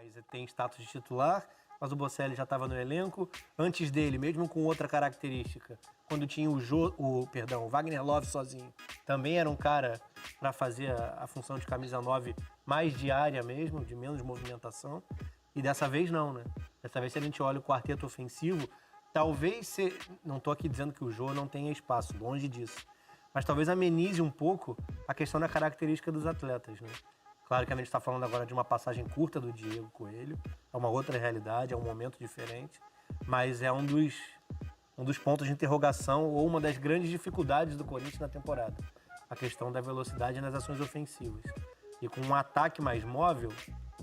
Mas tem status de titular, mas o Bocelli já estava no elenco. Antes dele, mesmo com outra característica, quando tinha o Wagner Love sozinho, também era um cara para fazer a função de camisa 9 mais diária mesmo, de menos movimentação. E dessa vez não, né? Dessa vez, se a gente olha o quarteto ofensivo, talvez, não estou aqui dizendo que o Jô não tenha espaço, longe disso, mas talvez amenize um pouco a questão da característica dos atletas, né? Claro que a gente está falando agora de uma passagem curta do Diego Coelho, é uma outra realidade, é um momento diferente, mas é um dos pontos de interrogação ou uma das grandes dificuldades do Corinthians na temporada, a questão da velocidade nas ações ofensivas. E com um ataque mais móvel,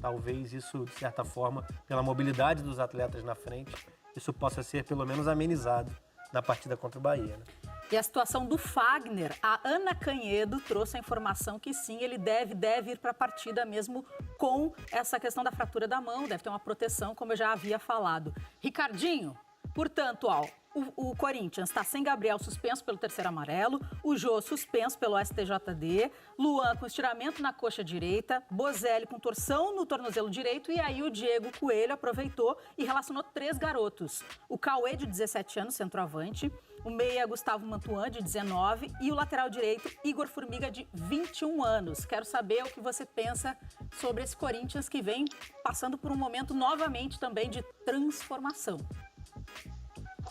talvez isso, de certa forma, pela mobilidade dos atletas na frente, isso possa ser pelo menos amenizado na partida contra o Bahia, né? E a situação do Fagner, a Ana Canhedo trouxe a informação que sim, ele deve ir para a partida mesmo com essa questão da fratura da mão, deve ter uma proteção, como eu já havia falado. Ricardinho, portanto, o Corinthians está sem Gabriel suspenso pelo terceiro amarelo, o Jô suspenso pelo STJD, Luan com estiramento na coxa direita, Bozelli com torção no tornozelo direito e aí o Diego Coelho aproveitou e relacionou 3 garotos. O Cauê, de 17 anos, centroavante, o meia Gustavo Mantuan, de 19, e o lateral direito Igor Formiga, de 21 anos. Quero saber o que você pensa sobre esse Corinthians que vem passando por um momento novamente também de transformação.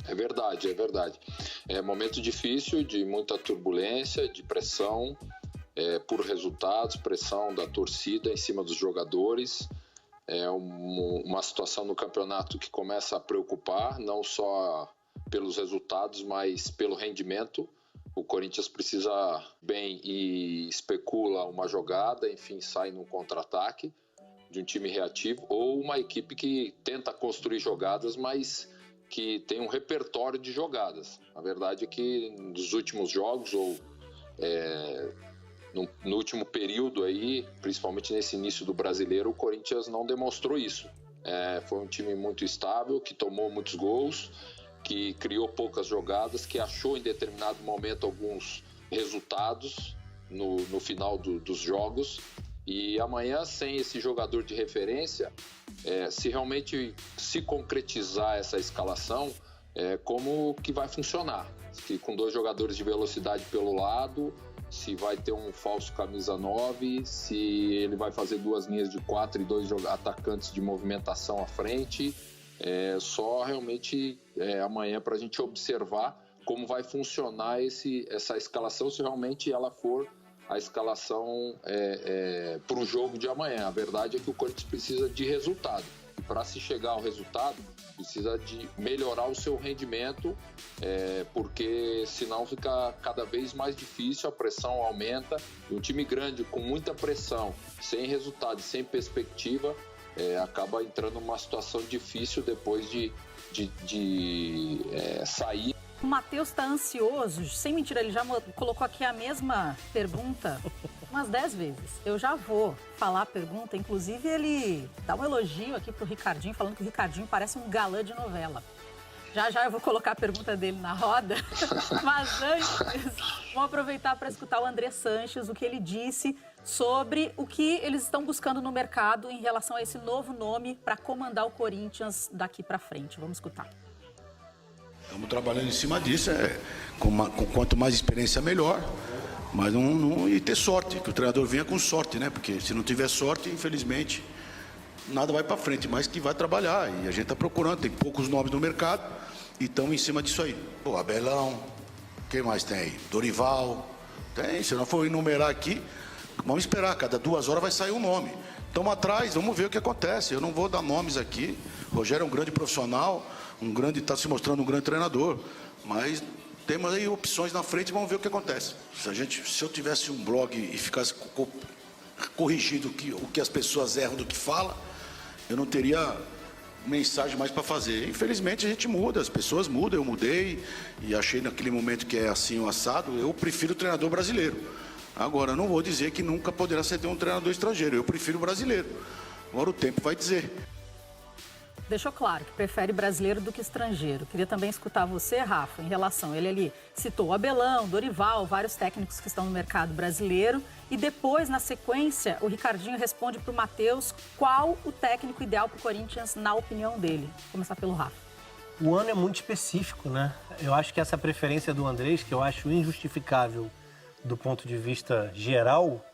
É verdade, é verdade. É um momento difícil, de muita turbulência, de pressão por resultados, pressão da torcida em cima dos jogadores. É uma situação no campeonato que começa a preocupar, não só pelos resultados, mas pelo rendimento. O Corinthians precisa bem e especula uma jogada, enfim, sai num contra-ataque de um time reativo, ou uma equipe que tenta construir jogadas, mas que tem um repertório de jogadas. A verdade é que nos últimos jogos, ou no último período aí, principalmente nesse início do Brasileiro, o Corinthians não demonstrou isso. Foi um time muito estável, que tomou muitos gols, que criou poucas jogadas, que achou em determinado momento alguns resultados no final dos jogos. E amanhã, sem esse jogador de referência, se realmente se concretizar essa escalação, como que vai funcionar? Se com 2 jogadores de velocidade pelo lado, se vai ter um falso camisa 9, se ele vai fazer 2 linhas de 4 e 2 atacantes de movimentação à frente. Só realmente amanhã para a gente observar como vai funcionar essa escalação, se realmente ela for a escalação para o jogo de amanhã. A verdade é que o Corinthians precisa de resultado. E para se chegar ao resultado, precisa de melhorar o seu rendimento, porque senão fica cada vez mais difícil, a pressão aumenta. E um time grande com muita pressão, sem resultado, sem perspectiva, acaba entrando numa situação difícil depois de sair. O Matheus está ansioso, sem mentira, ele já colocou aqui a mesma pergunta umas 10 vezes. Eu já vou falar a pergunta, inclusive ele dá um elogio aqui pro Ricardinho, falando que o Ricardinho parece um galã de novela. Já eu vou colocar a pergunta dele na roda, mas antes, vamos aproveitar para escutar o André Sanches, o que ele disse sobre o que eles estão buscando no mercado em relação a esse novo nome para comandar o Corinthians daqui para frente. Vamos escutar. Estamos trabalhando em cima disso, com quanto mais experiência melhor, mas e ter sorte, que o treinador venha com sorte, né? Porque se não tiver sorte, infelizmente, nada vai para frente, mas que vai trabalhar. E a gente está procurando, tem poucos nomes no mercado e estamos em cima disso aí. Pô, Abelão, quem mais tem aí? Dorival, tem, se eu não for enumerar aqui, vamos esperar, cada 2 horas vai sair um nome. Estamos atrás, vamos ver o que acontece. Eu não vou dar nomes aqui, o Rogério é um grande profissional, está se mostrando um grande treinador, mas temos aí opções na frente e vamos ver o que acontece. Se eu tivesse um blog e ficasse corrigido o que as pessoas erram do que fala, eu não teria mensagem mais para fazer. Infelizmente a gente muda, as pessoas mudam, eu mudei e achei naquele momento que é assim o assado, eu prefiro o treinador brasileiro. Agora, eu não vou dizer que nunca poderá ser um treinador estrangeiro, eu prefiro o brasileiro. Agora o tempo vai dizer. deixou claro que prefere brasileiro do que estrangeiro. Queria também escutar você, Rafa, em relação... Ele ali citou o Abelão, Dorival, vários técnicos que estão no mercado brasileiro. E depois, na sequência, o Ricardinho responde para o Matheus qual o técnico ideal para o Corinthians, na opinião dele. Vou começar pelo Rafa. O ano é muito específico, né? Eu acho que essa preferência do Andrés, que eu acho injustificável do ponto de vista geral,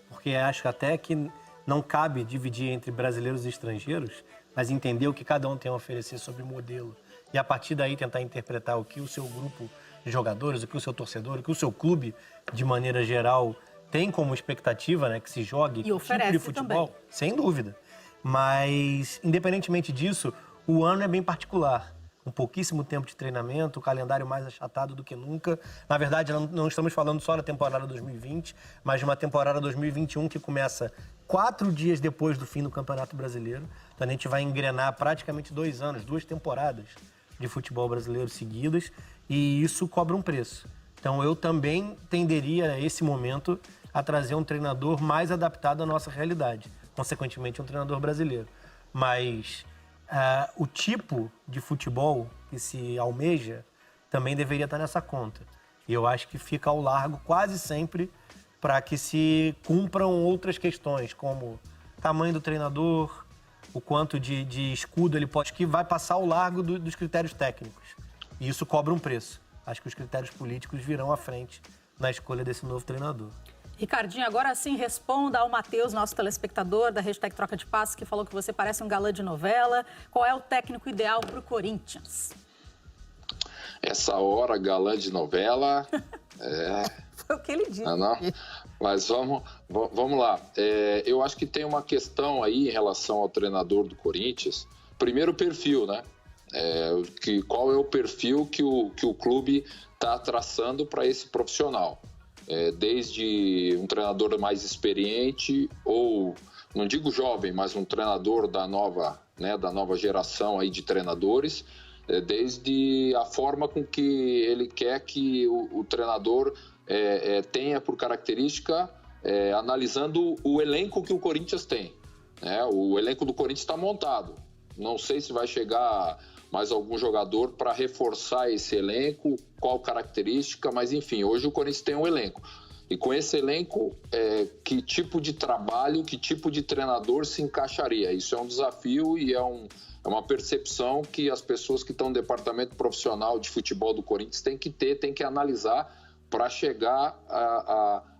porque acho até que não cabe dividir entre brasileiros e estrangeiros, mas entender o que cada um tem a oferecer sobre modelo. E a partir daí tentar interpretar o que o seu grupo de jogadores, o que o seu torcedor, o que o seu clube, de maneira geral, tem como expectativa, né? Que se jogue e oferece tipo de futebol, também. Sem dúvida. Mas, independentemente disso, o ano é bem particular. Com pouquíssimo tempo de treinamento, o calendário mais achatado do que nunca. Na verdade, não estamos falando só da temporada 2020, mas de uma temporada 2021 que começa 4 dias depois do fim do Campeonato Brasileiro. Então a gente vai engrenar praticamente 2 anos, 2 temporadas de futebol brasileiro seguidas, e isso cobra um preço. Então eu também tenderia, nesse momento, a trazer um treinador mais adaptado à nossa realidade. Consequentemente, um treinador brasileiro. Mas... o tipo de futebol que se almeja também deveria estar nessa conta. E eu acho que fica ao largo quase sempre para que se cumpram outras questões, como tamanho do treinador, o quanto de escudo ele pode... que vai passar ao largo dos critérios técnicos. E isso cobra um preço. Acho que os critérios políticos virão à frente na escolha desse novo treinador. Ricardinho, agora sim responda ao Matheus, nosso telespectador da hashtag Troca de Passos, que falou que você parece um galã de novela. Qual é o técnico ideal para o Corinthians? Essa hora, galã de novela... Foi o que ele disse. Não. Mas vamos lá. Eu acho que tem uma questão aí em relação ao treinador do Corinthians. Primeiro, o perfil, né? Qual é o perfil que o clube está traçando para esse profissional? Desde um treinador mais experiente ou, não digo jovem, mas um treinador da nova geração aí de treinadores, desde a forma com que ele quer que o treinador tenha por característica, analisando o elenco que o Corinthians tem. O elenco do Corinthians está montado. Não sei se vai chegar mais algum jogador para reforçar esse elenco, qual característica, mas enfim, hoje o Corinthians tem um elenco. E com esse elenco, que tipo de trabalho, que tipo de treinador se encaixaria? Isso é um desafio e é uma percepção que as pessoas que estão no departamento profissional de futebol do Corinthians têm que analisar para chegar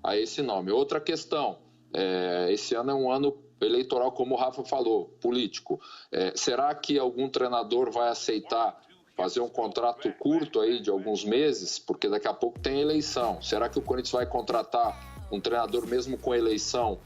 a esse nome. Outra questão, esse ano é um ano eleitoral, como o Rafa falou, político. Será que algum treinador vai aceitar fazer um contrato curto aí de alguns meses? Porque daqui a pouco tem eleição. Será que o Corinthians vai contratar um treinador mesmo com eleição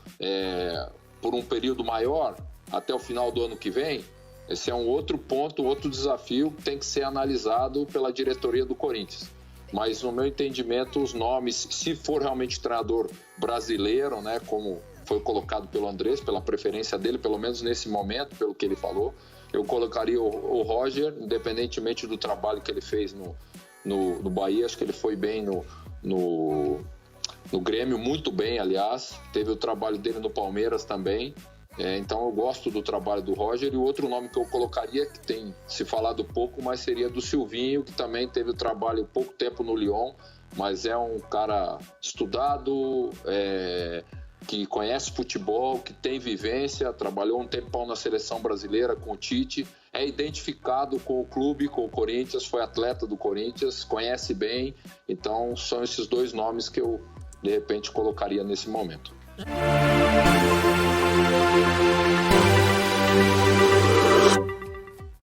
por um período maior, até o final do ano que vem? Esse é um outro ponto, outro desafio que tem que ser analisado pela diretoria do Corinthians. Mas, no meu entendimento, os nomes, se for realmente treinador brasileiro, né, como foi colocado pelo Andrés, pela preferência dele, pelo menos nesse momento, pelo que ele falou, eu colocaria o Roger, independentemente do trabalho que ele fez no Bahia. Acho que ele foi bem no Grêmio, muito bem, aliás. Teve o trabalho dele no Palmeiras também. Então eu gosto do trabalho do Roger. E o outro nome que eu colocaria, que tem se falado pouco, mas seria do Silvinho, que também teve o trabalho pouco tempo no Lyon, mas é um cara estudado, que conhece futebol, que tem vivência, trabalhou um tempão na seleção brasileira com o Tite, é identificado com o clube, com o Corinthians, foi atleta do Corinthians, conhece bem. Então são esses 2 nomes que eu, de repente, colocaria nesse momento.